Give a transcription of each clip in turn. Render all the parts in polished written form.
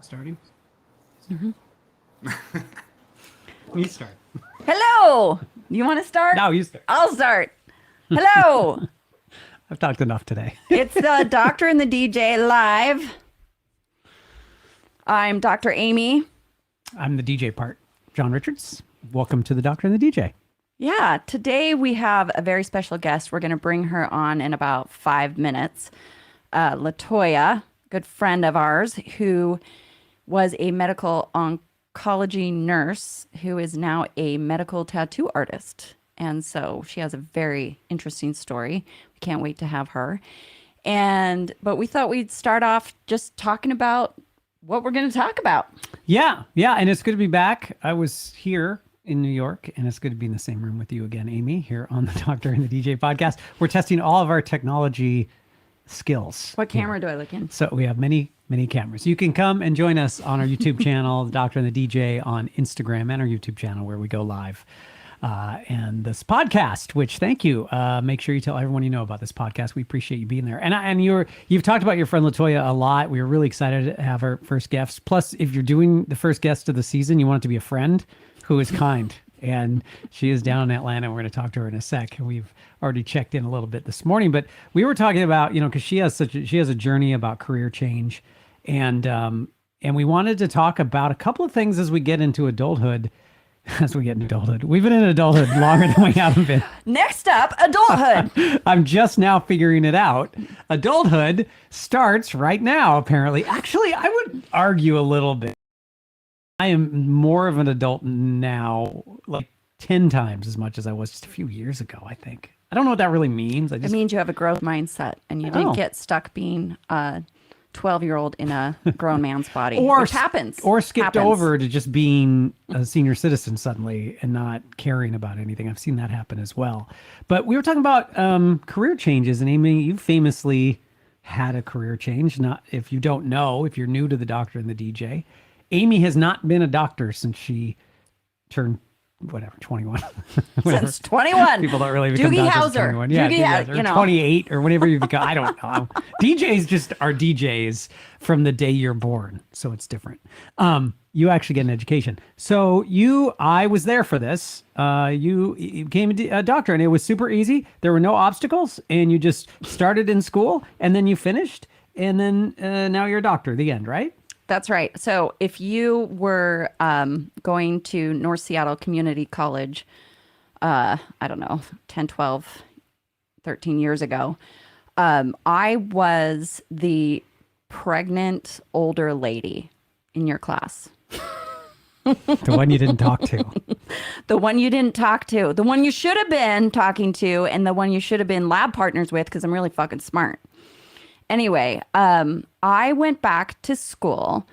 Starting? Mm-hmm. You start. Hello. You want to start? No, you start. I'll start. Hello. I've talked enough today. It's the Doctor and the DJ live. I'm Dr. Amy. I'm the DJ part. John Richards. Welcome to the Doctor and the DJ. Yeah, today we have a very special guest. We're going to bring her on in about 5 minutes. Latoya, good friend of ours, who was a medical oncology nurse who is now a medical tattoo artist. And so she has a very interesting story. We can't wait to have her. But we thought we'd start off just talking about what we're going to talk about. Yeah, and it's good to be back. I was here in New York, and it's good to be in the same room with you again, Amy, here on the Doctor and the DJ podcast. We're testing all of our technology skills. What camera do I look in? So we have many cameras. You can come and join us on our YouTube channel, the Doctor and the DJ, on Instagram, and our YouTube channel where we go live. And this podcast, which thank you. Make sure you tell everyone you know about this podcast. We appreciate you being there. And you've talked about your friend Latoya a lot. We were really excited to have her first guest. Plus, if you're doing the first guest of the season, you want it to be a friend who is kind. And she is down in Atlanta. We're going to talk to her in a sec. We've already checked in a little bit this morning, but we were talking about, because she has a journey about career change, and we wanted to talk about a couple of things as we get into adulthood. As we get into adulthood, we've been in adulthood longer than we haven't been. Next up, adulthood. I'm just now figuring it out. Adulthood starts right now, apparently. Actually, I would argue a little bit. I am more of an adult now, like 10 times as much as I was just a few years ago, I think. I don't know what that really means. It means you have a growth mindset and you didn't get stuck being a 12-year-old in a grown man's body, which happens. Or skipped over to just being a senior citizen suddenly and not caring about anything. I've seen that happen as well. But we were talking about career changes, and Amy, you famously had a career change. Not if you don't know, if you're new to the Doctor and the DJ, Amy has not been a doctor since she turned 21. Since 21. People don't really become doctors at 21. Yeah, Doogie Howser, 28 or whenever you become. I don't know. DJs just are DJs from the day you're born, so it's different. You actually get an education. So I was there for this. You became a doctor, and it was super easy. There were no obstacles, and you just started in school, and then you finished, and then now you're a doctor. The end, right? That's right. So if you were going to North Seattle Community College, I don't know, 10, 12, 13 years ago, I was the pregnant older lady in your class. The one you didn't talk to. The one you didn't talk to. The one you should have been talking to, and the one you should have been lab partners with, because I'm really fucking smart. Anyway, I went back to school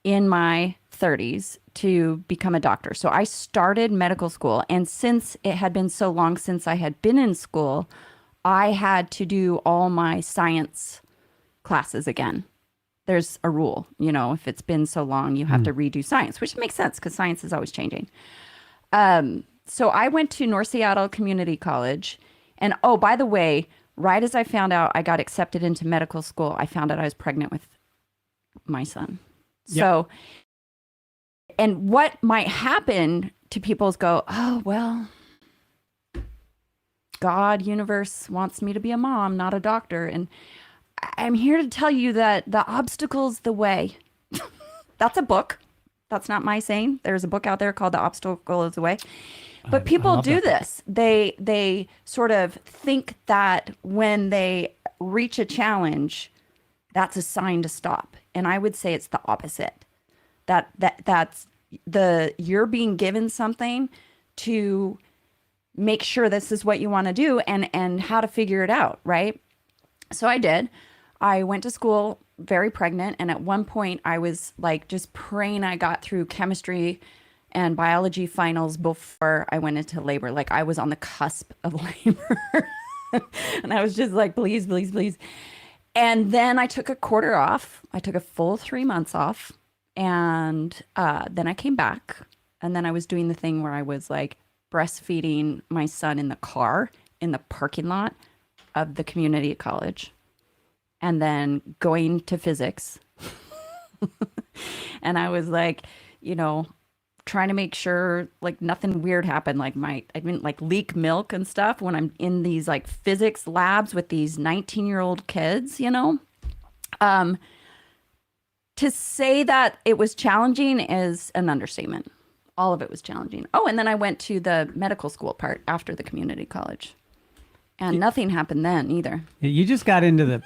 in my 30s to become a doctor. So I started medical school. And since it had been so long since I had been in school, I had to do all my science classes again. There's a rule, if it's been so long, you have to redo science, which makes sense because science is always changing. So I went to North Seattle Community College. And oh, by the way, right as I found out I got accepted into medical school, I found out I was pregnant with my son. Yep. So, and what might happen to people is go, oh, well, God, universe wants me to be a mom, not a doctor. And I'm here to tell you that the obstacle's the way. That's a book. That's not my saying. There's a book out there called The Obstacle is the Way. But people do this. They sort of think that when they reach a challenge, that's a sign to stop. And I would say it's the opposite. That's you're being given something to make sure this is what you want to do and how to figure it out, right? So I did. I went to school very pregnant, and at one point I was like just praying I got through chemistry and biology finals before I went into labor. Like I was on the cusp of labor. And I was just like, please, please, please. And then I took a quarter off. I took a full 3 months off. And then I came back. And then I was doing the thing where I was like breastfeeding my son in the car in the parking lot of the community college. And then going to physics And I was like, you know, trying to make sure like nothing weird happened. Like I didn't like leak milk and stuff when I'm in these like physics labs with these 19-year-old kids, you know? To say that it was challenging is an understatement. All of it was challenging. Oh, and then I went to the medical school part after the community college. And nothing happened then either. You just got into the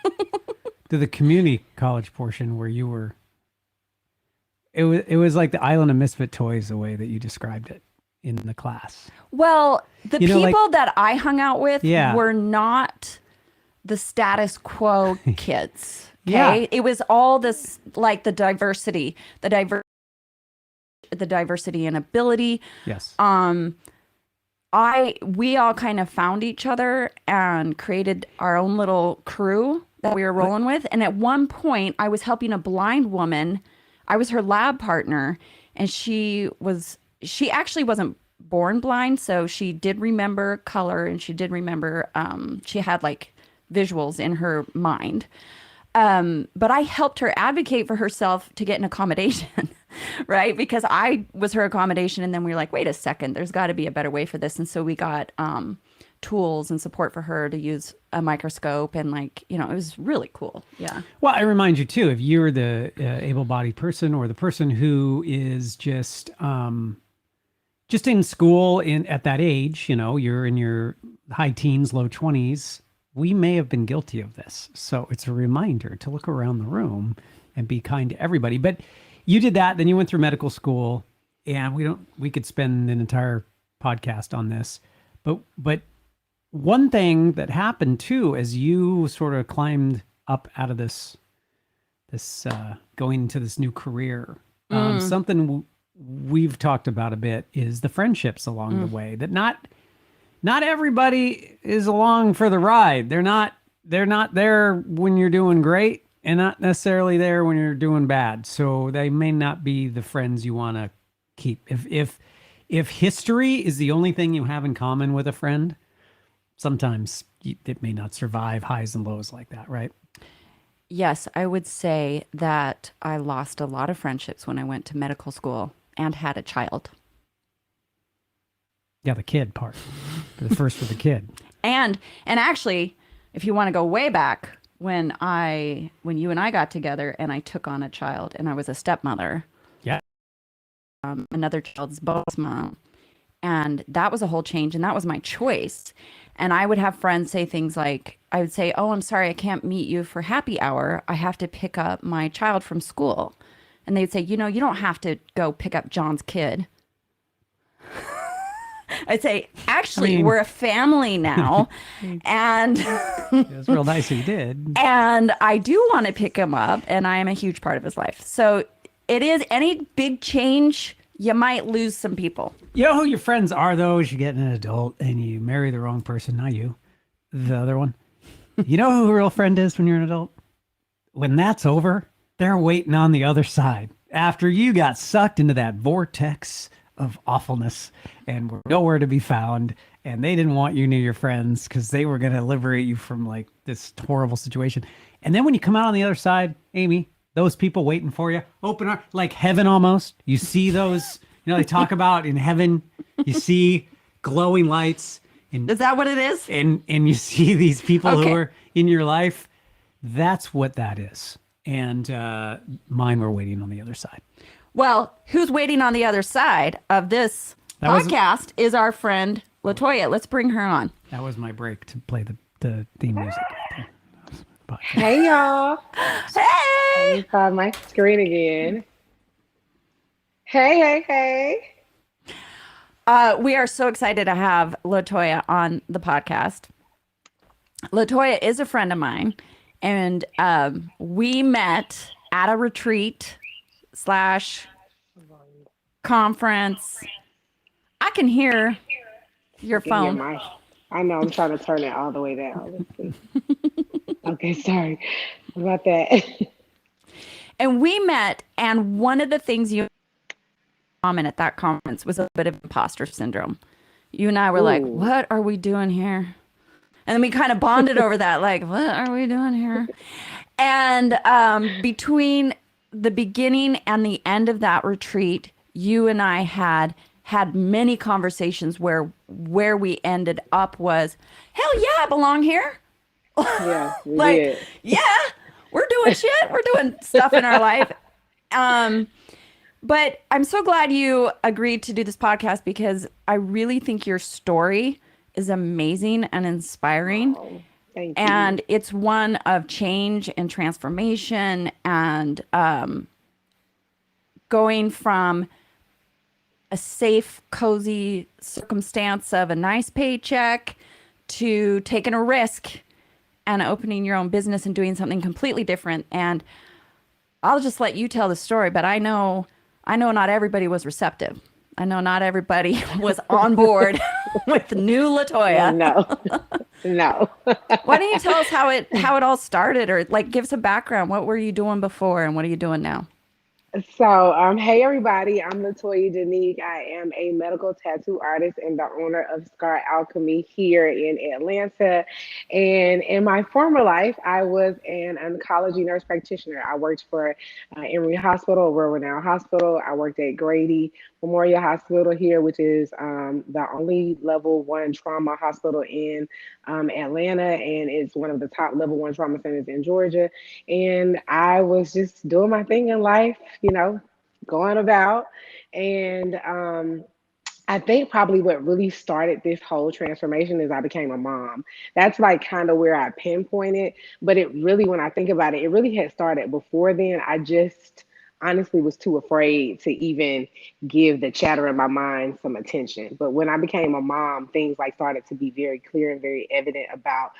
to the community college portion where you were. It was like the island of misfit toys, the way that you described it in the class. Well, the You know, people like- that I hung out with Yeah. were not the status quo kids. Okay. Yeah. It was all this like the diversity and ability. Yes. We all kind of found each other and created our own little crew that we were rolling with. And at one point I was helping a blind woman. I was her lab partner, and she actually wasn't born blind. So she did remember color, and she did remember, she had like visuals in her mind. But I helped her advocate for herself to get an accommodation, right? Because I was her accommodation. And then we were like, wait a second, there's got to be a better way for this. And so we got tools and support for her to use a microscope. And like, you know, it was really cool. Yeah. Well, I remind you too, if you're the able-bodied person or the person who is just in school at that age, you know, you're in your high teens, low 20s, we may have been guilty of this. So it's a reminder to look around the room and be kind to everybody. But you did that, then you went through medical school, and we could spend an entire podcast on this. But one thing that happened too, as you sort of climbed up out of this going into this new career, something we've talked about a bit is the friendships along the way. That not everybody is along for the ride. They're not there when you're doing great, and not necessarily there when you're doing bad. So they may not be the friends you want to keep. If history is the only thing you have in common with a friend, sometimes it may not survive highs and lows like that, right? Yes, I would say that I lost a lot of friendships when I went to medical school and had a child. Yeah, the kid part. The first for the kid. And actually, if you want to go way back, when you and I got together and I took on a child and I was a stepmother. Yeah. Another child's bonus mom. And that was a whole change, and that was my choice. And I would have friends say things like, I would say, oh, I'm sorry, I can't meet you for happy hour. I have to pick up my child from school. And they'd say, you know, you don't have to go pick up John's kid. I'd say, actually, we're a family now. And it was real nice he did. And I do want to pick him up, and I am a huge part of his life. So it is any big change, you might lose some people. You know who your friends are, though, as you get an adult and you marry the wrong person, not you, the other one. You know who a real friend is when you're an adult? When that's over, they're waiting on the other side. After you got sucked into that vortex of awfulness and were nowhere to be found, and they didn't want you near your friends because they were going to liberate you from like this horrible situation. And then when you come out on the other side, Amy, those people waiting for you, open arms, like heaven almost. You see those, you know, they talk about in heaven, you see glowing lights. And, Is that what it is? and you see these people Okay. who are in your life. That's what that is. And mine were waiting on the other side. Well, who's waiting on the other side of this That was- podcast is our friend Latoya. Let's bring her on. That was my break to play the theme music. But Hey y'all. Hey! Let me find my screen again. Hey. We are so excited to have Latoya on the podcast. Latoya is a friend of mine, and we met at a retreat / conference. I can hear your Give me phone. your mic. I know I'm trying to turn it all the way down. Let's see. Okay, sorry about that. And we met, and one of the things you common at that conference was a bit of imposter syndrome. You and I were like, Ooh. what are we doing here? And then we kind of bonded over that, like, what are we doing here? And between the beginning and the end of that retreat, you and I had many conversations where we ended up was, hell yeah, I belong here. Yeah, we Like, did. yeah, we're doing shit. We're doing stuff in our life. Um, but I'm so glad you agreed to do this podcast because I really think your story is amazing and inspiring. Oh, thank you. And it's one of change and transformation and going from a safe, cozy circumstance of a nice paycheck to taking a risk and opening your own business and doing something completely different. And I'll just let you tell the story, but I know not everybody was receptive. I know not everybody was on board with new Latoya. No, no. Why don't you tell us how it all started, or like give us a background? What were you doing before and what are you doing now? So, hey everybody, I'm Latoya Denique. I am a medical tattoo artist and the owner of Scar Alchemy here in Atlanta. And in my former life, I was an oncology nurse practitioner. I worked for Emory Hospital, a world-renowned hospital. I worked at Grady Memorial Hospital here, which is the only level one trauma hospital in Atlanta, and it's one of the top level one trauma centers in Georgia. And I was just doing my thing in life, going about. And I think probably what really started this whole transformation is I became a mom. That's like kind of where I pinpointed. But it really, when I think about it, it really had started before then. I just honestly was too afraid to even give the chatter in my mind some attention. But when I became a mom, things like started to be very clear and very evident about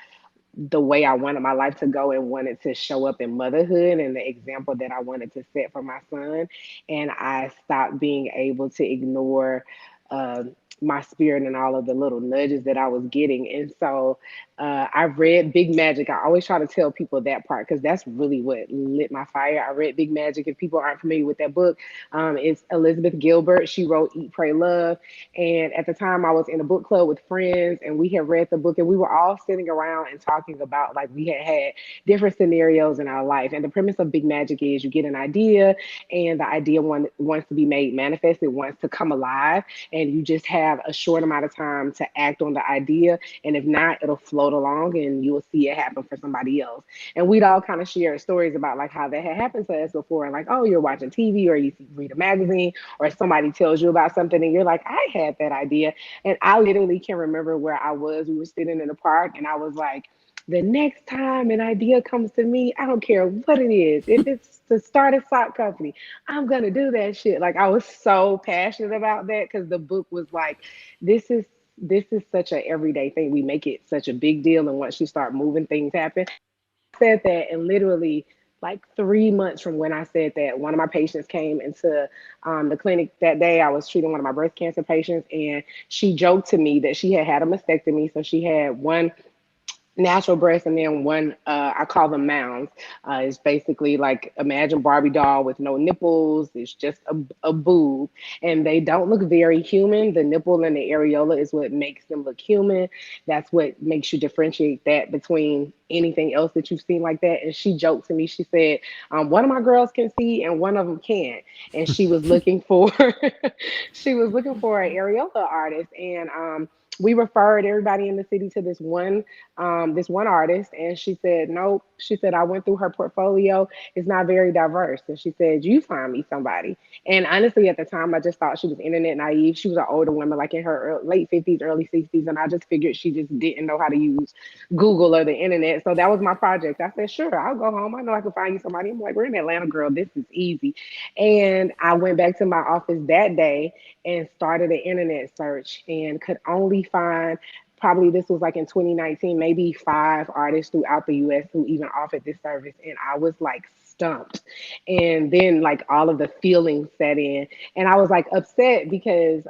the way I wanted my life to go and wanted to show up in motherhood and the example that I wanted to set for my son. And I stopped being able to ignore uh, my spirit and all of the little nudges that I was getting. And so I read Big Magic. I always try to tell people that part because that's really what lit my fire. I read Big Magic. If people aren't familiar with that book, it's Elizabeth Gilbert. She wrote Eat, Pray, Love. And at the time, I was in a book club with friends, and we had read the book, and we were all sitting around and talking about like we had different scenarios in our life. And the premise of Big Magic is you get an idea, and the idea wants to be made manifest. It wants to come alive, and you just have a short amount of time to act on the idea. And if not, it'll float along, and you will see it happen for somebody else. And we'd all kind of share stories about like how that had happened to us before, and like, oh, you're watching TV or you read a magazine or somebody tells you about something and you're like, I had that idea. And I literally can remember where I was. We were sitting in the park and I was like, the next time an idea comes to me, I don't care what it is. If it's to start a sock company, I'm gonna do that shit. Like I was so passionate about that because the book was like, this is such a everyday thing. We make it such a big deal, and once you start moving, things happen. Said that, and literally like 3 months from when I said that, one of my patients came into the clinic that day. I was treating one of my breast cancer patients, and she joked to me that she had had a mastectomy, so she had one natural breasts and then one I call them mounds. It's basically like imagine Barbie doll with no nipples. It's just a boob, and they don't look very human. The nipple and the areola is what makes them look human. That's what makes you differentiate that between anything else that you've seen like that. And she joked to me, she said, one of my girls can see and one of them can't. And she was looking for she was looking for an areola artist. And we referred everybody in the city to this one artist, and she said nope. She said I went through her portfolio. It's not very diverse, and she said you find me somebody. And honestly, at the time, I just thought she was internet naive. She was an older woman, like in her late 50s, early 60s, and I just figured she just didn't know how to use Google or the internet. So that was my project. I said sure, I'll go home. I know I can find you somebody. I'm like, we're in Atlanta, girl. This is easy. And I went back to my office that day and started an internet search and could only find, probably this was like in 2019, maybe 5 artists throughout the US who even offered this service. And I was like stumped. And then like all of the feelings set in. And I was like upset because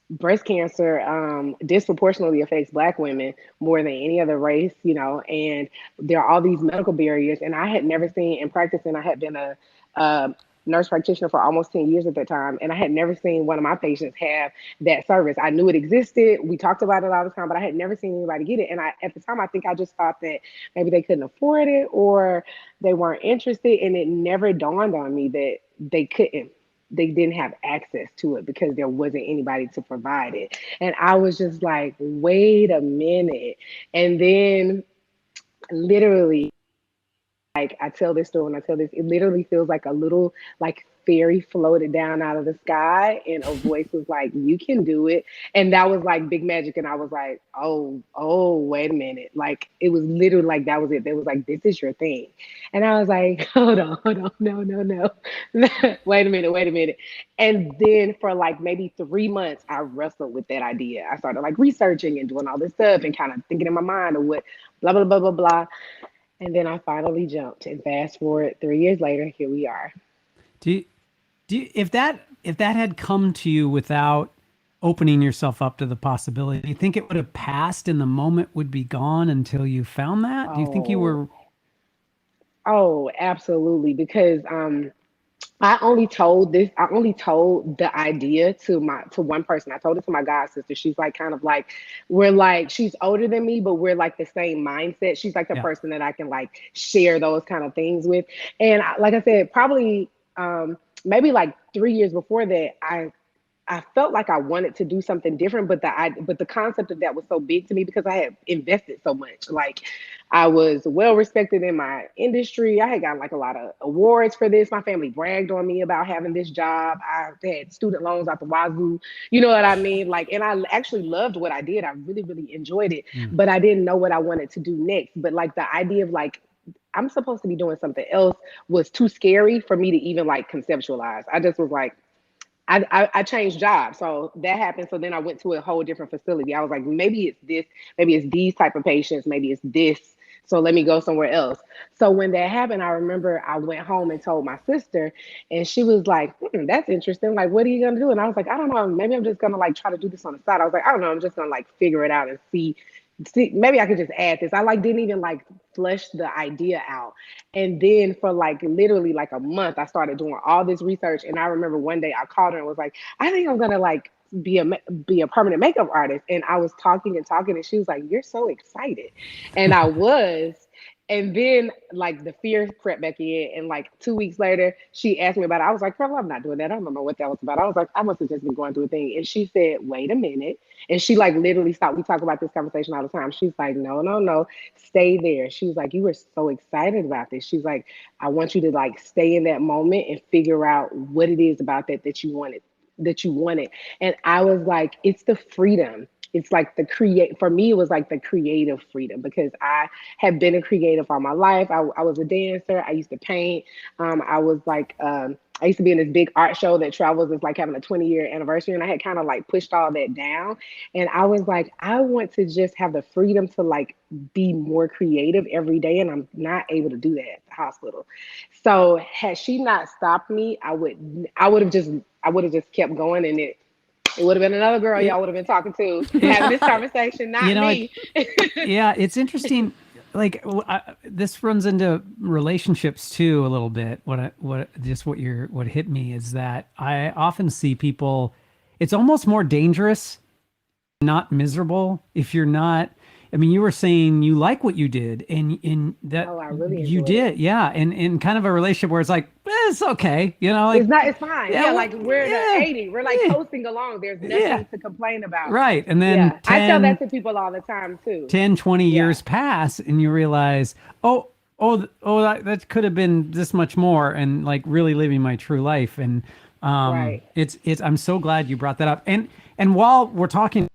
breast cancer disproportionately affects Black women more than any other race, and there are all these medical barriers. And I had never seen in practice, and I had been a nurse practitioner for almost 10 years at that time, and I had never seen one of my patients have that service. I knew it existed. We talked about it all the time, but I had never seen anybody get it. And at the time, I think I just thought that maybe they couldn't afford it or they weren't interested. And it never dawned on me that they didn't have access to it because there wasn't anybody to provide it. And I was just like, wait a minute. And then literally, like I tell this story when I tell this, it literally feels like a little like fairy floated down out of the sky and a voice was like, you can do it. And that was like big magic. And I was like, oh, wait a minute. Like it was literally like that was it. They was like, this is your thing. And I was like, hold on, no. Wait a minute. And then for like maybe 3 months, I wrestled with that idea. I started like researching and doing all this stuff and kind of thinking in my mind of what blah blah blah blah blah. And then I finally jumped. And fast forward 3 years later, here we are. Do you, if that had come to you without opening yourself up to the possibility, do you think it would have passed and the moment would be gone until you found that? Do you think you Oh, were oh, absolutely. Because I only told the idea to one person. I told it to my god sister. She's like kind of like we're like she's older than me, but we're like the same mindset. She's like the yeah. person that I can like share those kind of things with. And like I said, probably maybe like 3 years before that, I felt like I wanted to do something different, but the concept of that was so big to me because I had invested so much. Like I was well respected in my industry. I had gotten like a lot of awards for this. My family bragged on me about having this job. I had student loans out the wazoo. You know what I mean? Like, and I actually loved what I did. I really, really enjoyed it, Mm. but I didn't know what I wanted to do next. But like the idea of like I'm supposed to be doing something else was too scary for me to even like conceptualize. I just was like, I changed jobs. So that happened. So then I went to a whole different facility. I was like, maybe it's this, maybe it's these type of patients, maybe it's this. So let me go somewhere else. So when that happened, I remember I went home and told my sister, and she was like, that's interesting. Like, what are you gonna do? And I was like, I don't know. Maybe I'm just gonna like try to do this on the side. I was like, I don't know. I'm just gonna like figure it out and see, maybe I could just add this. I like didn't even like flesh the idea out. And then for like literally like a month, I started doing all this research. And I remember one day I called her and was like, I think I'm gonna like be a permanent makeup artist. And I was talking and talking, and she was like, "You're so excited," and I was. And then like the fear crept back in, and like 2 weeks later, she asked me about it. I was like, "Girl, I'm not doing that. I don't know what that was about." I was like, "I must have just been going through a thing." And she said, "Wait a minute." And she like literally stopped. We talk about this conversation all the time. She's like, "No, no, no, stay there." She was like, "You were so excited about this." She's like, "I want you to like stay in that moment and figure out what it is about that you wanted." And I was like, it's the freedom. It's like the create for me, it was like the creative freedom because I had been a creative all my life. I was a dancer. I used to paint. I was like, I used to be in this big art show that travels. It's like having a 20-year anniversary. And I had kind of like pushed all that down. And I was like, I want to just have the freedom to like be more creative every day. And I'm not able to do that at the hospital. So had she not stopped me, I would have just kept going, and it would have been another girl it, y'all would have been talking to having it this conversation, you not know me. yeah, it's interesting. Like this runs into relationships too a little bit. What hit me is that I often see people. It's almost more dangerous, not miserable, if you're not. I mean, you were saying you like what you did, and that Oh, I really you enjoyed it. did, yeah. And in kind of a relationship where it's like, it's okay, like, It's not. It's fine. yeah, Yeah, well, like we're in the yeah, 80. We're like yeah, coasting along. There's yeah, nothing to complain about. right. And then Yeah, I tell that 10, to people all the time too. 10, 20 Yeah, years pass and you realize, oh, that could have been this much more, and like really living my true life. And right. it's I'm so glad you brought that up. And while we're talking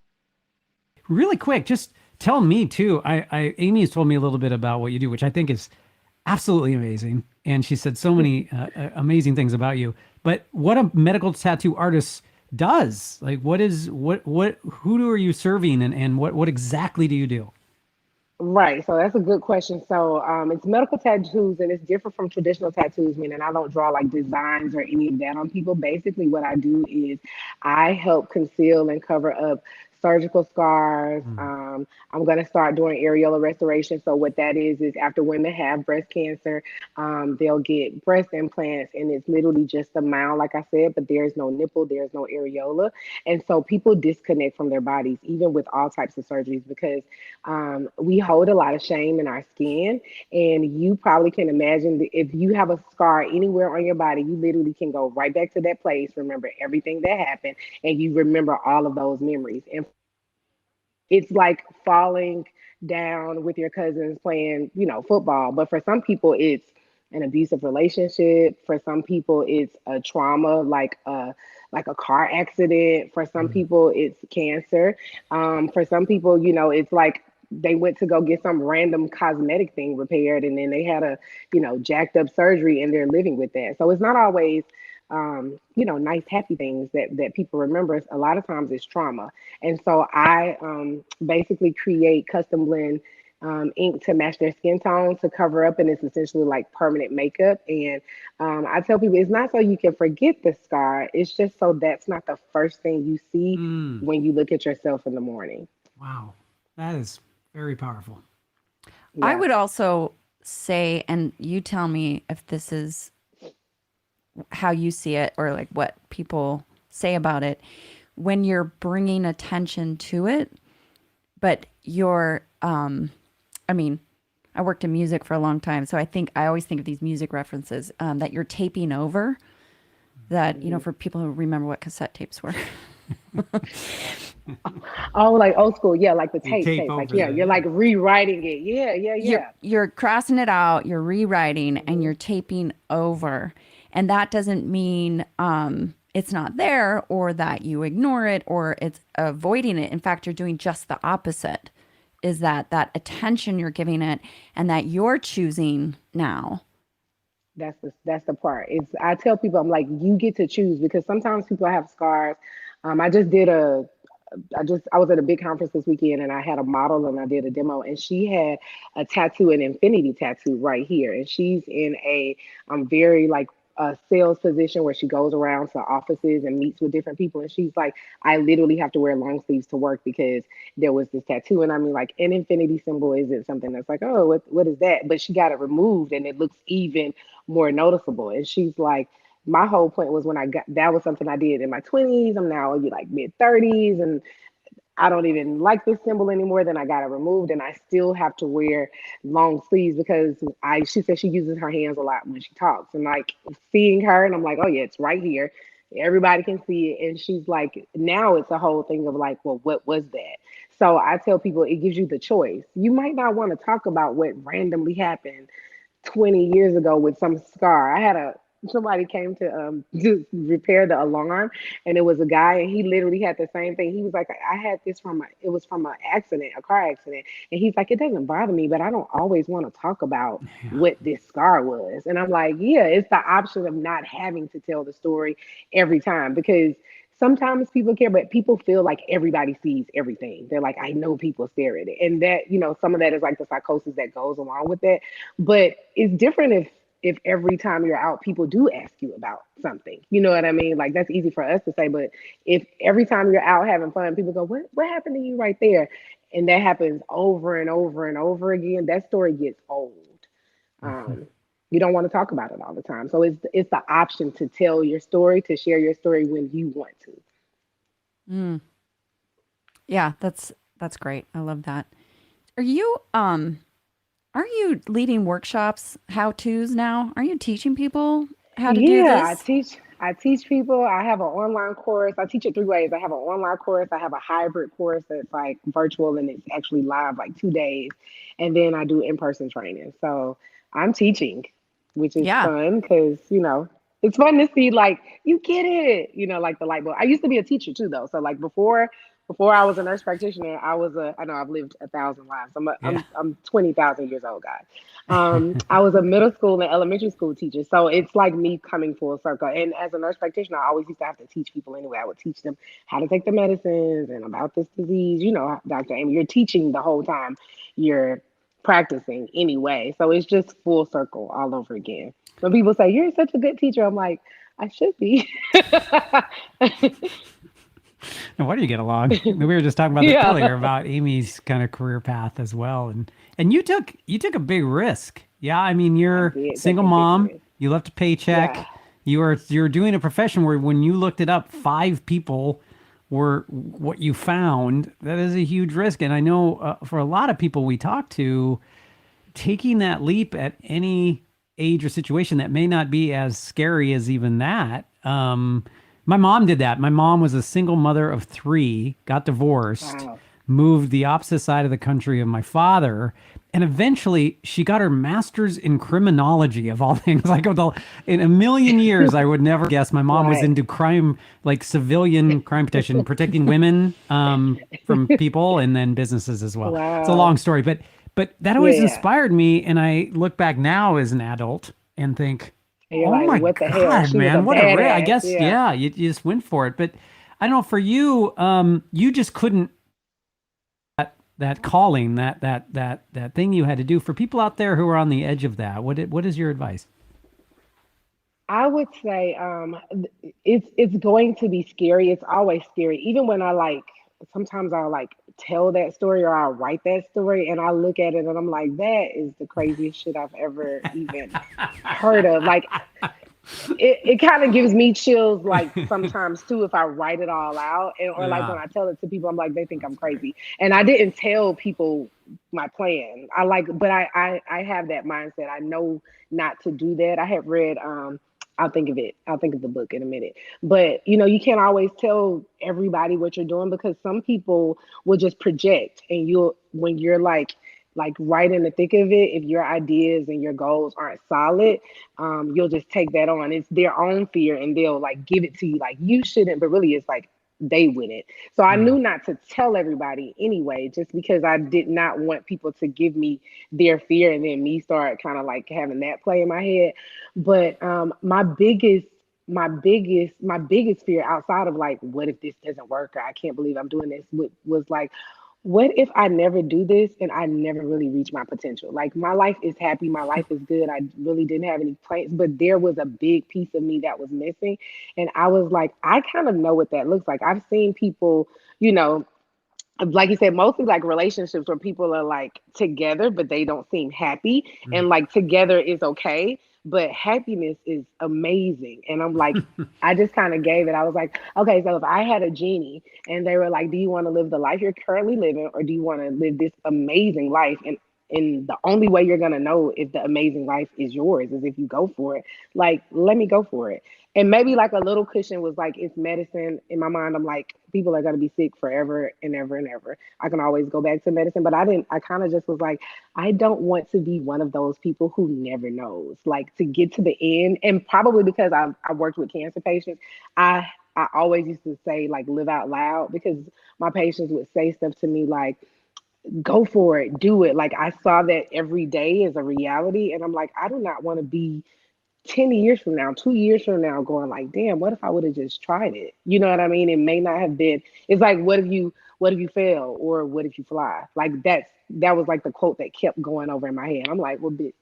really quick, just tell me too. Amy has told me a little bit about what you do, which I think is absolutely amazing. And she said so many amazing things about you. But what a medical tattoo artist does, like, who are you serving, and what exactly do you do? Right. So that's a good question. So it's medical tattoos and it's different from traditional tattoos, meaning I don't draw like designs or any of that on people. Basically, what I do is I help conceal and cover up surgical scars. Mm. I'm going to start doing areola restoration. So what that is after women have breast cancer, they'll get breast implants, and it's literally just a mound, like I said, but there's no nipple, there's no areola. And so people disconnect from their bodies, even with all types of surgeries, because we hold a lot of shame in our skin. And you probably can imagine that if you have a scar anywhere on your body, you literally can go right back to that place, remember everything that happened, and you remember all of those memories. And it's like falling down with your cousins playing, football. But for some people, it's an abusive relationship. For some people, it's a trauma like a car accident. For some Mm. people, it's cancer. For some people, it's like they went to go get some random cosmetic thing repaired, and then they had a, jacked up surgery, and they're living with that. So it's not always nice, happy things that people remember. A lot of times it's trauma. And so I basically create custom blend ink to match their skin tone to cover up, and it's essentially like permanent makeup. And I tell people it's not so you can forget the scar, it's just so that's not the first thing you see Mm. when you look at yourself in the morning. Wow. That is very powerful. I Yeah. would also say, and you tell me if this is how you see it or like what people say about it, when you're bringing attention to it, but you're, I mean, I worked in music for a long time, so I always think of these music references that you're taping over. That Mhm. for people who remember what cassette tapes were, Oh, like old school. Yeah, like the You tape tape. Like, over yeah, the, you're yeah. like rewriting it. Yeah, yeah, you're yeah. you're crossing it out, you're rewriting, and Hmm. you're taping over. And that doesn't mean it's not there or that you ignore it or it's avoiding it. In fact, you're doing just the opposite. Is that attention you're giving it and that you're choosing now. That's the part. It's I tell people I'm like you get to choose because sometimes people have scars. I just did a I was at a big conference this weekend and I had a model and I did a demo and she had a tattoo, an infinity tattoo right here, and she's in a very like a sales position where she goes around to offices and meets with different people, and she's like, I literally have to wear long sleeves to work because there was this tattoo. And I mean, like, an infinity symbol isn't something that's like, oh, what is that? But she got it removed and it looks even more noticeable. And she's like, my whole point was when I got that was something I did in my 20s. I'm now like mid 30s, and I don't even like this symbol anymore. Then I got it removed, and I still have to wear long sleeves because she said she uses her hands a lot when she talks, and like seeing her, and I'm like, oh yeah, it's right here. Everybody can see it. And she's like, now it's a whole thing of like, well, what was that? So I tell people it gives you the choice. You might not want to talk about what randomly happened 20 years ago with some scar. I had a somebody came to to repair the alarm, and it was a guy, and he literally had the same thing. He was like, I had this it was from an accident, a car accident. And he's like, it doesn't bother me, but I don't always want to talk about Yeah. what this scar was. And I'm like, yeah, it's the option of not having to tell the story every time, because sometimes people care, but people feel like everybody sees everything. They're like, I know people stare at it. And that, some of that is like the psychosis that goes along with that. But it's different if every time you're out, people do ask you about something. You know what I mean? Like, that's easy for us to say, but if every time you're out having fun, people go, what happened to you right there? And that happens over and over and over again, that story gets old. Mhm. Um, you don't want to talk about it all the time. So it's the option to tell your story, to share your story when you want to. Mm. Yeah, that's great. I love that. Are you are you leading workshops, how to's now? Are you teaching people how to do Yeah, I this? teach. I teach people. I have an online course. I teach it three ways. I have an online course. I have a hybrid course that's like virtual and it's actually live like 2 days, and then I do in-person training. So I'm teaching, which is Yeah. fun because it's fun to see like you get it. Like the light bulb. I used to be a teacher too, though. So like before I was a nurse practitioner, I know I've lived 1,000 lives. Yeah. I'm 20,000 years old, guys. I was a middle school and elementary school teacher. So it's like me coming full circle. And as a nurse practitioner, I always used to have to teach people anyway. I would teach them how to take the medicines and about this disease. Dr. Amy, you're teaching the whole time you're practicing anyway. So it's just full circle all over again. When people say, you're such a good teacher, I'm like, I should be. No wonder you get along. We were just talking about this Yeah. earlier about Amy's kind of career path as well, and you took a big risk. Yeah, I mean I you're did take single a big mom. risk. You left a Yeah. paycheck. You're doing a profession where when you looked it up, 5 people were what you found. That is a huge risk, and I know for a lot of people we talk to, taking that leap at any age or situation that may not be as scary as even that. My mom did that. My mom was a single mother of 3, got divorced, Wow. moved the opposite side of the country of my father, and eventually she got her master's in criminology of all things. Like in a million years, I would never guess my mom was Right. into crime, like civilian crime protection, protecting women from people and then businesses as well. It's a long Wow. story, but that always Yeah. inspired me. And I look back now as an adult and think, And you're oh like, my what the hell? God, She was a man, what a I badass. guess, Yeah. yeah, you just went for it. But I don't know, for you, you just couldn't that calling, that thing you had to do. For people out there who are on the edge of that, what is your advice? I would say it's going to be scary. It's always scary. Even when I like sometimes I'll like tell that story or I'll write that story and I look at it and I'm like, that is the craziest shit I've ever even heard of. Like it kind of gives me chills like sometimes too if I write it all out and or like when Yeah. I tell it to people I'm like they think I'm crazy and I didn't tell people my plan. I like but I have that mindset. I know not to do that. I have read I'll think of it. I'll think of the book in a minute. But you know, you can't always tell everybody what you're doing because some people will just project and you'll when you're like right in the thick of it, if your ideas and your goals aren't solid, you'll just take that on. It's their own fear and they'll like give it to you like you shouldn't, but really it's like they wouldn't. So I Yeah. knew not to tell everybody anyway, just because I did not want people to give me their fear and then me start kind of like having that play in my head. But my biggest fear outside of like what if this doesn't work or I can't believe I'm doing this was like what if I never do this and I never really reach my potential? Like my life is happy, my life is good. I really didn't have any plans, but there was a big piece of me that was missing. And I was like, I kind of know what that looks like. I've seen people, you know, like you said, mostly like relationships where people are like together, but they don't seem happy. Mm. And like together is okay, but happiness is amazing. And I'm like, I just kind of gave it. I was like, okay, so if I had a genie and they were like, do you want to live the life you're currently living or do you want to live this amazing life? And the only way you're gonna know if the amazing life is yours is if you go for it. Like, let me go for it. And maybe like a little cushion was like it's medicine. In my mind, I'm like, people are gonna be sick forever and ever and ever. I can always go back to medicine, but I didn't. I kind of just was like, I don't want to be one of those people who never knows. Like to get to the end, and probably because I worked with cancer patients, I always used to say like live out loud because my patients would say stuff to me like go for it, do it. Like I saw that every day as a reality, and I'm like, I do not want to be 10 years from now, 2 years from now, going like, damn, what if I would have just tried it? You know what I mean? It may not have been. It's like, what if you fail, or what if you fly? Like that was like the quote that kept going over in my head. I'm like, well, bitch.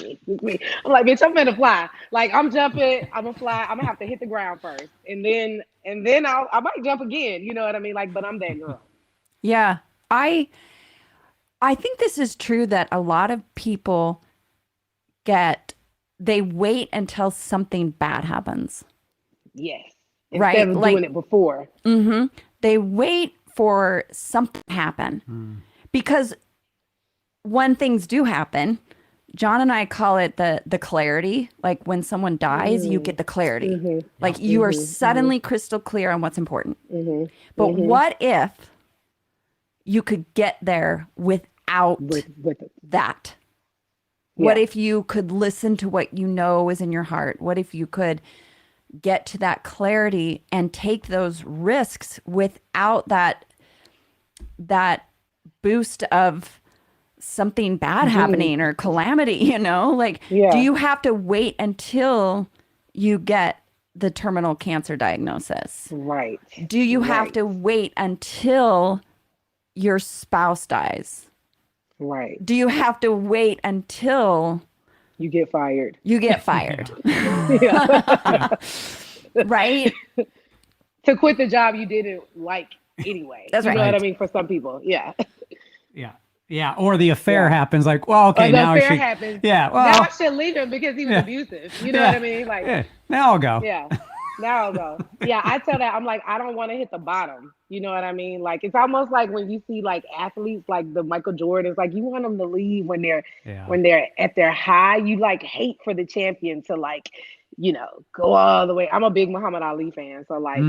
It's me. I'm like, bitch, I'm gonna fly. Like I'm jumping, I'm gonna fly. I'm gonna have to hit the ground first, and then I might jump again. You know what I mean? Like, but I'm that girl. Yeah. I I think this is true that a lot of people get they wait until something bad happens, Yes. Instead right? of Like doing it before. they wait for something to happen Mm. because when things do happen, John and I call it the clarity. Like when someone dies, you Mm. get the clarity. Mhm. Like you are Mhm. Mhm. suddenly crystal clear on what's important. Mhm. But Mhm. what if you could get there without With it. that? What Yeah. if you could listen to what you know is in your heart? What if you could get to that clarity and take those risks without that boost of something bad Mhm. happening or calamity, Like, do Yeah. you have to wait until you get the terminal cancer diagnosis? Right. Do you have Right. to wait until your spouse dies? Right. Do you have to wait until You get fired. you get Yeah. fired? Yeah. Yeah. Right? to quit the job you didn't like anyway. That's You right. know what I Right. mean? For some people, yeah. Yeah. Yeah. Or the affair Yeah. happens like, well, Or okay, the now I affair should, happens. yeah, Now I well, should leave him because he was yeah, abusive. You know what I yeah, mean? Like, yeah. Now I'll go. yeah. Now I'll go. Yeah, I tell that I'm like, I don't want to hit the bottom. You know what I mean? Like it's almost like when you see like athletes like the Michael Jordans, like you want them to leave Yeah. when they're at their high. You like hate for the champion to like, go all the way. I'm a big Muhammad Ali fan, so like,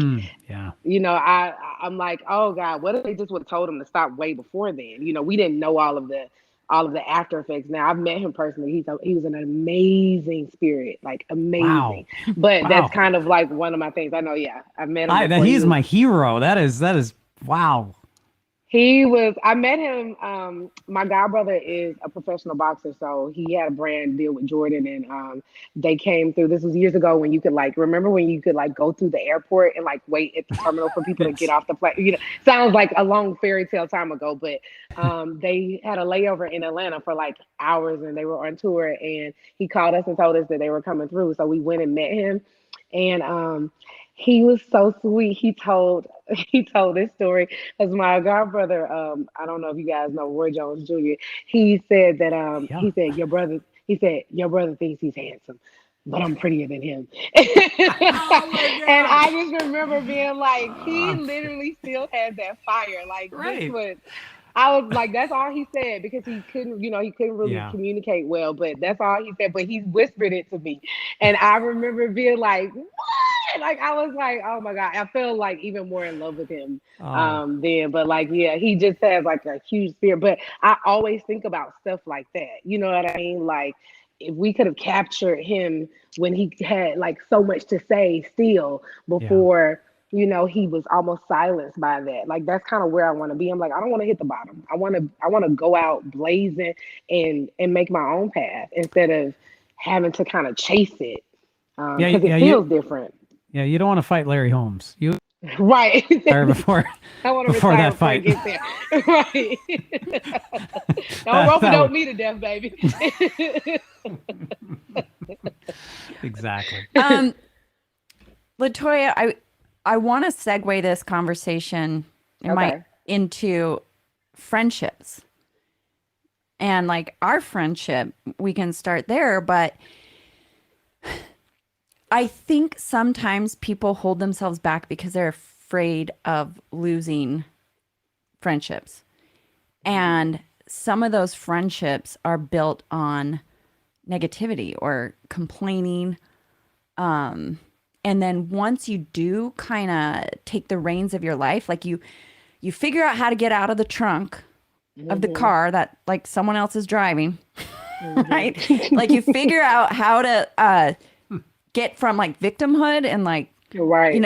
Yeah. I'm like, oh God, what if they just would have told him to stop way before then? We didn't know all of the after effects. Now I've met him personally. He was an amazing spirit, like amazing. Wow. But that's Wow. kind of like one of my things. I know, yeah. I've met him That before. he's my hero. That is wow. I met him. My godbrother is a professional boxer, so he had a brand deal with Jordan, and they came through. This was years ago when you could like remember when you could like go through the airport and like wait at the terminal for people to get Yes. off the plane. Sounds like a long fairy tale time ago, but they had a layover in Atlanta for like hours, and they were on tour. And he called us and told us that they were coming through, so we went and met him, and he was so sweet. He told this story because my godbrother, I don't know if you guys know Roy Jones Jr. He said that Yeah. your brother thinks he's handsome, but I'm prettier than him. And Oh my I gosh. just remember being like, he literally still has that fire. Like this Right. was I was like, that's all he said because he couldn't really Yeah. communicate well, but that's all he said. But he whispered it to me. And I remember being like, what? Like, I was like, oh my God. I felt like even more in love with him Oh. then. But like, yeah, he just has like a huge spirit. But I always think about stuff like that. You know what I mean? Like, if we could have captured him when he had like so much to say still Yeah. before he was almost silenced by that. Like that's kind of where I want to be. I'm like, I don't want to hit the bottom. I want to go out blazing and make my own path instead of having to kind of chase it Yeah. because Yeah. it feels different. Yeah. You don't want to fight Larry Holmes. You Right. retire before I want to before retire that before fight. it gets there. Right. Don't That, rope it, that don't would, me to death, baby. exactly. Latoya, I want to segue this conversation Okay. into friendships. And like our friendship, we can start there, but I think sometimes people hold themselves back because they're afraid of losing friendships. And some of those friendships are built on negativity or complaining. And then once you do kind of take the reins of your life, like you figure out how to get out of the trunk of the car that like someone else is driving, right? Like you figure out how to get from like victimhood and like, Right.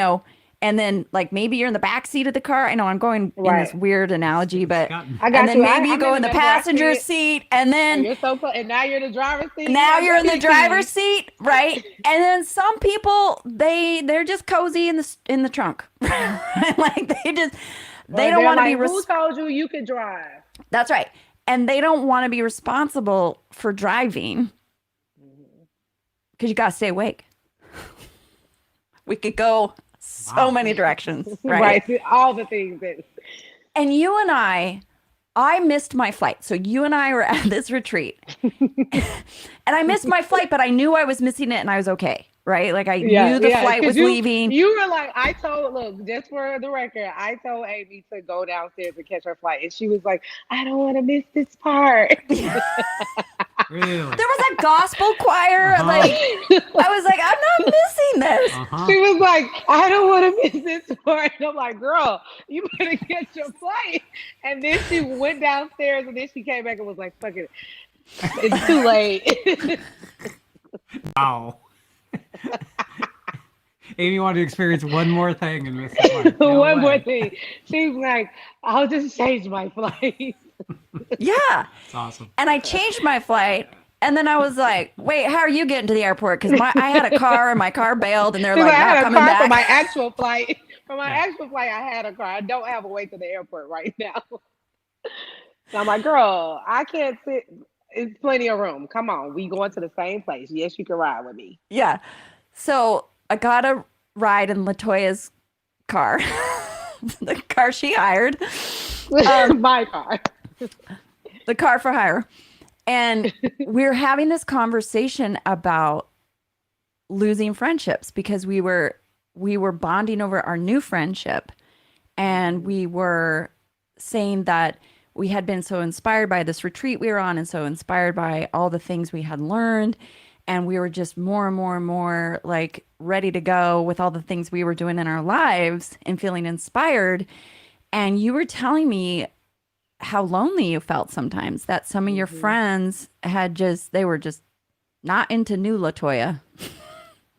and then like maybe you're in the back seat of the car. I know I'm going in this Right. weird analogy, but gotten- I got and then you. maybe you I'm go in the the metaphor. I see passenger it. seat, and Oh, then you're so close, and now you're in the driver's seat. now you're in the Keys. driver's seat, right? And then some people they're just cozy in the trunk, like they Or don't they're want to like, be. who told you you could drive? That's right, and they don't want to be responsible for driving because you got to stay awake. We could go so many directions, right? Right. All the things that. And you and I missed my flight. So you and I were at this retreat. And I missed my flight, but I knew I was missing it and I was okay, right? Like I knew the flight 'cause was leaving. You were like, look, just for the record, I told Amy to go downstairs and catch her flight. And she was like, I don't want to miss this part. Really? There was a gospel choir. Like I was like, I'm not missing this. She was like, I don't want to miss this part. And I'm like, girl, you better catch your flight. And then she went downstairs and then she came back and was like, fuck it. It's too late. Wow. Amy wanted to experience one more thing and miss the flight. No One more way. thing. She's like, I'll just change my flight. Yeah. It's awesome. And I changed my flight. And then I was like, wait, how are you getting to the airport? Because I had a car and my car bailed and they're She's like, I not had a coming car back. for my actual flight. For my Yeah. actual flight, I had a car. I don't have a way to the airport right now. So I'm like, girl, I can't sit. It's plenty of room. Come on. We going to the same place. Yes, you can ride with me. Yeah. So I got a ride in Latoya's car, the car she hired, My car. the car for hire. And we're having this conversation about losing friendships because we were bonding over our new friendship, and we were saying that we had been so inspired by this retreat we were on and so inspired by all the things we had learned, and we were just more and more and more like ready to go with all the things we were doing in our lives and feeling inspired. And you were telling me how lonely you felt sometimes, that some of your friends they were just not into new Latoya.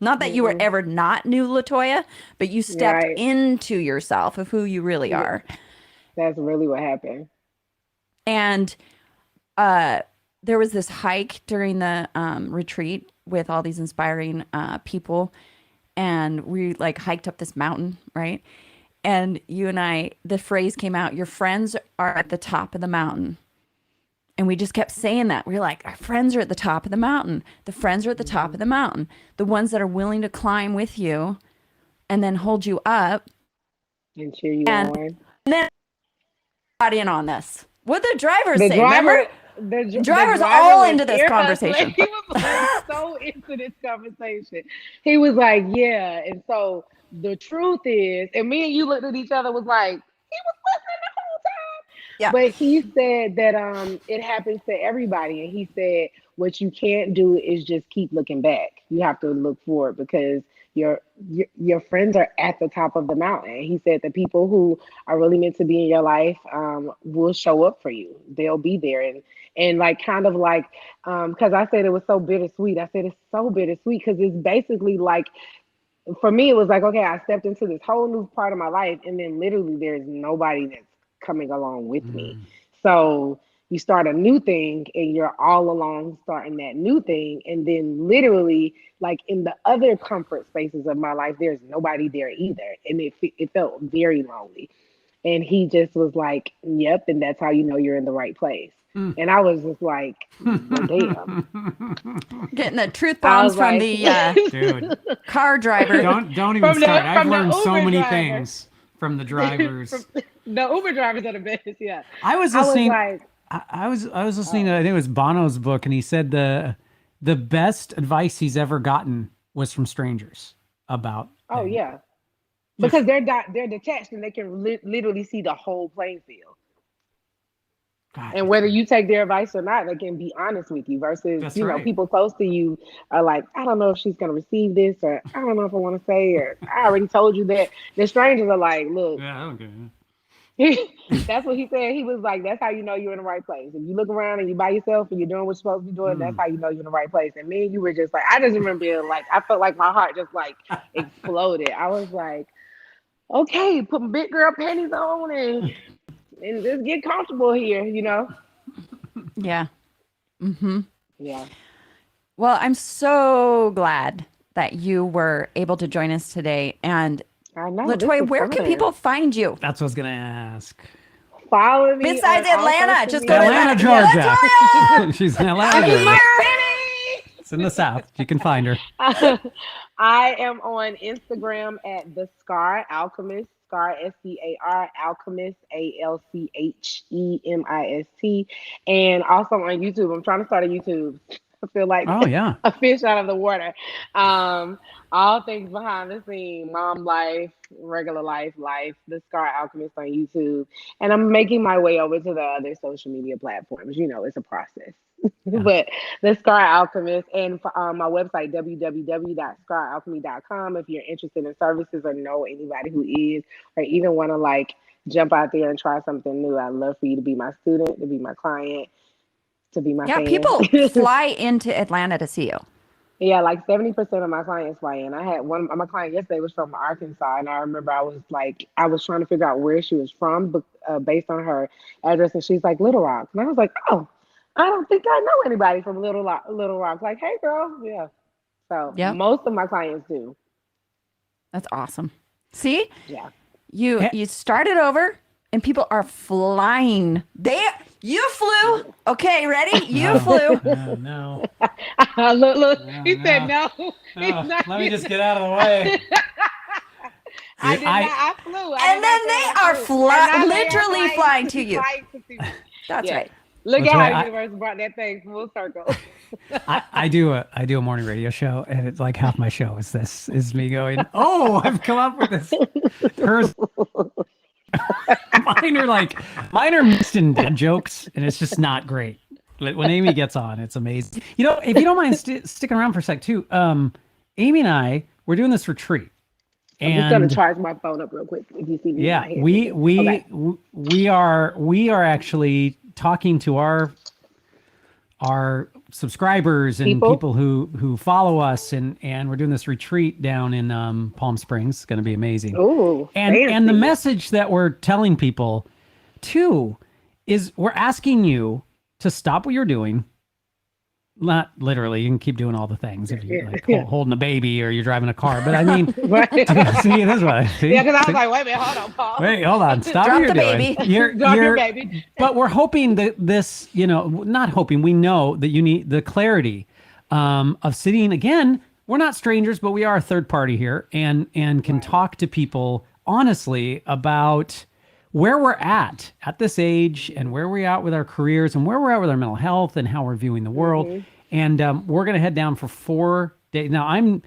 Not that you were ever not new Latoya, but you stepped Right. into yourself of who you really are. That's really what happened. And there was this hike during the retreat with all these inspiring people. And we like hiked up this mountain, right? And you and I, the phrase came out, your friends are at the top of the mountain. And we just kept saying that. We were like, our friends are at the top of the mountain. The friends are at the top of the mountain. The ones that are willing to climb with you and then hold you up. And cheer you And on. then got in on this. What the drivers The say, driver, remember? the Driver's driver all was into this ear conversation. hustling. He was like so into this conversation. He was like, yeah. And so the truth is, and me and you looked at each other, was like, he was listening the whole time. Yeah. But he said that it happens to everybody. And he said what you can't do is just keep looking back. You have to look forward because your friends are at the top of the mountain. He said the people who are really meant to be in your life will show up for you. They'll be there and like kind of like because I said it was so bittersweet. I said it's so bittersweet because it's basically like for me it was like okay, I stepped into this whole new part of my life and then literally there's nobody that's coming along with me. So you start a new thing and you're all along starting that new thing and then literally like in the other comfort spaces of my life there's nobody there either and it felt very lonely. And he just was like, yep, and that's how you know you're in the right place. And I was just like, well, damn. Getting the truth I bombs was from like, the Dude, car driver. don't even From the- start. I've from the learned so Uber many driver. things from the drivers. The Uber drivers are the best, yeah. I was I was listening. like, I was listening to I think it was Bono's book, and he said the best advice he's ever gotten was from strangers about. oh things. yeah. Because they're detached and they can literally see the whole playing field. God, And whether you take their advice or not, they can be honest with you versus, That's you know, right. people close to you are like, I don't know if she's going to receive this or I don't know if I want to say or I already told you that. The strangers are like, look, yeah, okay. that's what he said. He was like, that's how you know you're in the right place. If you look around and you by yourself and you're doing what you're supposed to be doing, that's how you know you're in the right place. And me and you were just like, I just remember being like, I felt like my heart just like exploded. I was like, okay, put my big girl panties on and just get comfortable here, you know? Yeah. Mm-hmm. Yeah. Well, I'm so glad that you were able to join us today. And I know. this Latoya, was where can fun. people find you? That's what I was gonna ask. Follow me Besides on all Atlanta, social just go to media. Atlanta, Atlanta. Georgia. Latoya! She's in I'm Atlanta. in my It's in the South. You can find her. I am on Instagram at the Scar Alchemist, Scar SCAR Alchemist ALCHEMIST, and also on YouTube. I'm trying to start a YouTube. I feel like Oh yeah. a fish out of the water. All things behind the scene, mom life, regular life, the Scar Alchemist on YouTube, and I'm making my way over to the other social media platforms. You know, it's a process. Yeah. But the Scar Alchemist and my website www.scaralchemy.com if you're interested in services or know anybody who is or even want to like jump out there and try something new. I'd love for you to be my student, to be my client, to be my Yeah, fan. people fly into Atlanta to see you. Yeah, like 70% of my clients fly in. I had one my client yesterday was from Arkansas, and I remember I was trying to figure out where she was from, but based on her address, and she's like Little Rock, and I was like, oh, I don't think I know anybody from Little Rock. Little Rock, like, hey, girl, yeah. So Yep. most of my clients do. That's awesome. See, Yeah. you started over, and people are flying. You flew. Okay, ready? You No. flew. No. Look, No, he said no. no. He's not Let me getting- just get out of the way. I did not. I flew. And then they are literally flying to you. Flying to see me. That's right. Look Latoya, at how the universe brought that thing full circle. I do a morning radio show, and it's like half my show is me going, oh, I've come up with this. Hers, mine are mixed in dead jokes, and it's just not great. Like, when Amy gets on, it's amazing. If you don't mind sticking around for a sec too, Amy and I, we're doing this retreat. I'm just gonna charge my phone up real quick. If you see me, yeah, we are actually talking to our subscribers and people who follow us, and we're doing this retreat down in Palm Springs. It's going to be amazing. Ooh, and the message that we're telling people too is we're asking you to stop what you're doing. Not literally, you can keep doing all the things if you're holding a baby or you're driving a car. But I mean, see this way. See? Yeah, because I was like, wait a minute, hold on, Paul. Wait, hold on. Stop Drop what you're the doing. baby. Drop your baby. But we're hoping that this, not hoping, we know that you need the clarity of sitting. Again, we're not strangers, but we are a third party here and can talk to people honestly about where we're at this age and where we're at with our careers and where we're at with our mental health and how we're viewing the world. Mm-hmm. And we're going to head down for 4 days. Now,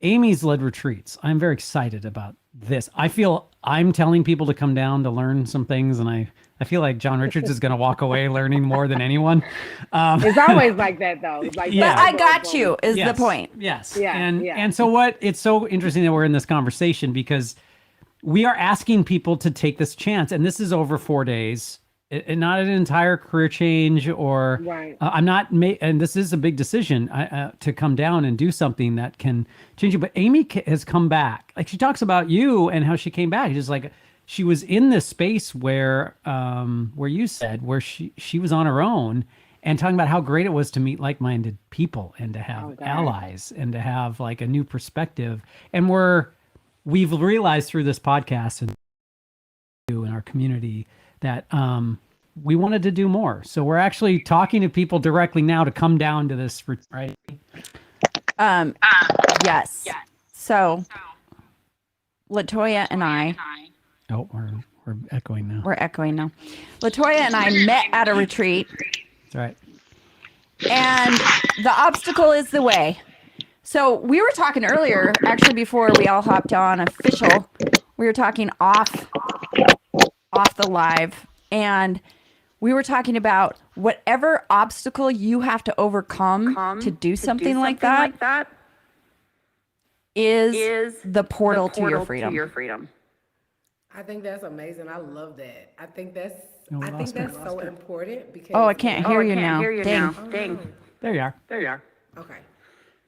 Amy's led retreats. I'm very excited about this. I feel I'm telling people to come down to learn some things. And I feel like John Richards is going to walk away learning more than anyone. It's always like that, though. It's like, but I got you is the point. Yes. Yeah. And so it's so interesting that we're in this conversation because we are asking people to take this chance, and this is over 4 days, and not an entire career change or I'm not, and this is a big decision to come down and do something that can change you. But Amy has come back. Like, she talks about you and how she came back. Just like she was in this space where you said, where she was on her own and talking about how great it was to meet like-minded people and to have allies and to have like a new perspective. And we've realized through this podcast and in our community that we wanted to do more. So we're actually talking to people directly now to come down to this, right? Yes. So Latoya and I. Oh, we're echoing now. We're echoing now. Latoya and I met at a retreat. That's right. And the obstacle is the way. So we were talking earlier, actually, before we all hopped on official, we were talking off the live, and we were talking about whatever obstacle you have to overcome to do something like that is the portal to your freedom. I think that's amazing. I love that. I think that's so important because I can't hear you now. Dang. There you are. Okay.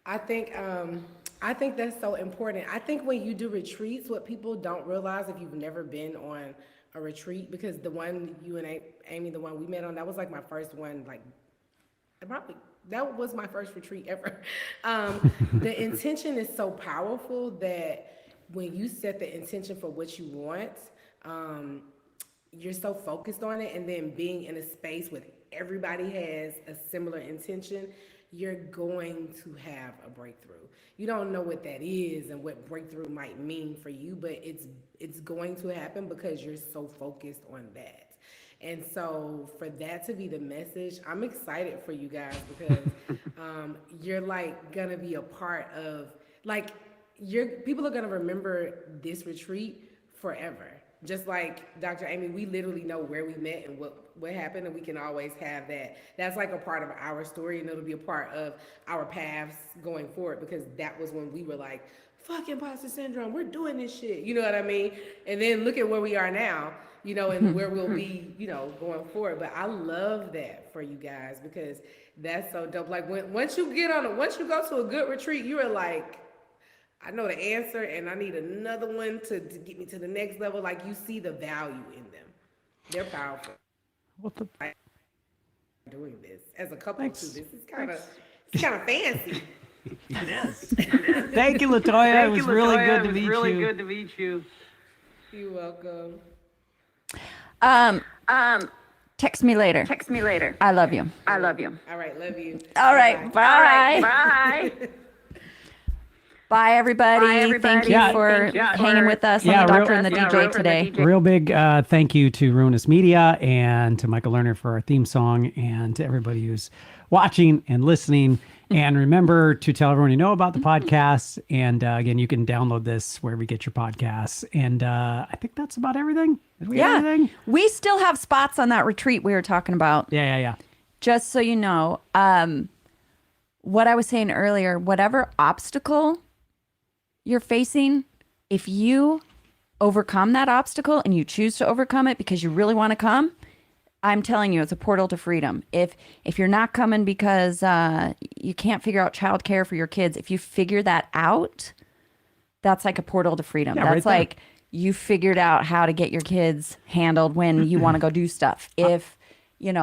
I think that's so important. I think when you do retreats, what people don't realize if you've never been on a retreat, because the one you and Amy, the one we met on, that was like my first one, that was my first retreat ever. The intention is so powerful that when you set the intention for what you want, you're so focused on it, and then being in a space where everybody has a similar intention, you're going to have a breakthrough. You don't know what that is and what breakthrough might mean for you, but it's going to happen because you're so focused on that. And so for that to be the message, I'm excited for you guys because you're like gonna be a part of, like, people are gonna remember this retreat forever. Just like Dr. Amy, we literally know where we met and what happened, and we can always have that. That's like a part of our story, and it'll be a part of our paths going forward, because that was when we were like, fuck imposter syndrome, we're doing this shit, you know what I mean? And then look at where we are now, and where we'll be, going forward. But I love that for you guys, because that's so dope. Like, once you go to a good retreat, you are like, I know the answer, and I need another one to get me to the next level. Like, you see the value in them. They're powerful. I'm doing this as a couple too. This is kind of fancy. It is. Thank you, Latoya. It was really good to meet you. You're welcome. Text me later. I love you. All right, love you. All right, bye. Bye, everybody. Thank you Yeah. for hanging with us on Yeah, the Doctor real- and the DJ today. Real big thank you to Ruinous Media and to Michael Lerner for our theme song, and to everybody who's watching and listening. And remember to tell everyone you know about the podcast. And again, you can download this wherever you get your podcasts. And I think that's about everything. Did we have everything? We still have spots on that retreat we were talking about. Yeah. Just so you know, what I was saying earlier, whatever obstacle you're facing, if you overcome that obstacle and you choose to overcome it because you really want to come, I'm telling you, it's a portal to freedom. If you're not coming because you can't figure out childcare for your kids, if you figure that out, that's like a portal to freedom. Yeah, that's right there. like you figured out how to get your kids handled when you want to go do stuff. If Amy,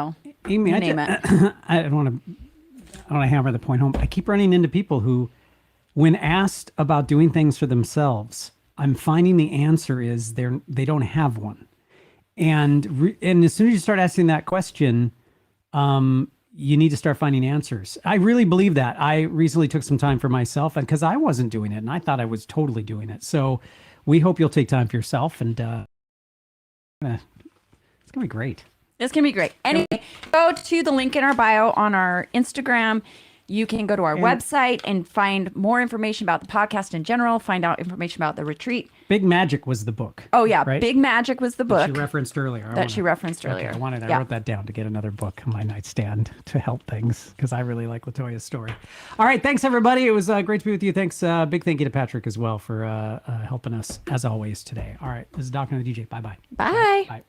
you name it. I don't want to hammer the point home. I keep running into people who, when asked about doing things for themselves, I'm finding the answer is they don't have one. And as soon as you start asking that question, you need to start finding answers. I really believe that. I recently took some time for myself, and because I wasn't doing it, and I thought I was totally doing it. So we hope you'll take time for yourself, and it's gonna be great. This can be great. Anyway, go to the link in our bio on our Instagram. You can go to our website and find more information about the podcast in general, find out information about the retreat. Big Magic was the book. Oh, yeah. right? Big Magic was the book She referenced earlier. she referenced earlier. Okay, I Yeah. wrote that down to get another book on my nightstand to help things, because I really like Latoya's story. All right. Thanks, everybody. It was great to be with you. Thanks. Big thank you to Patrick as well for helping us, as always, today. All right. This is Doctor and the DJ. Bye-bye. Bye. Bye.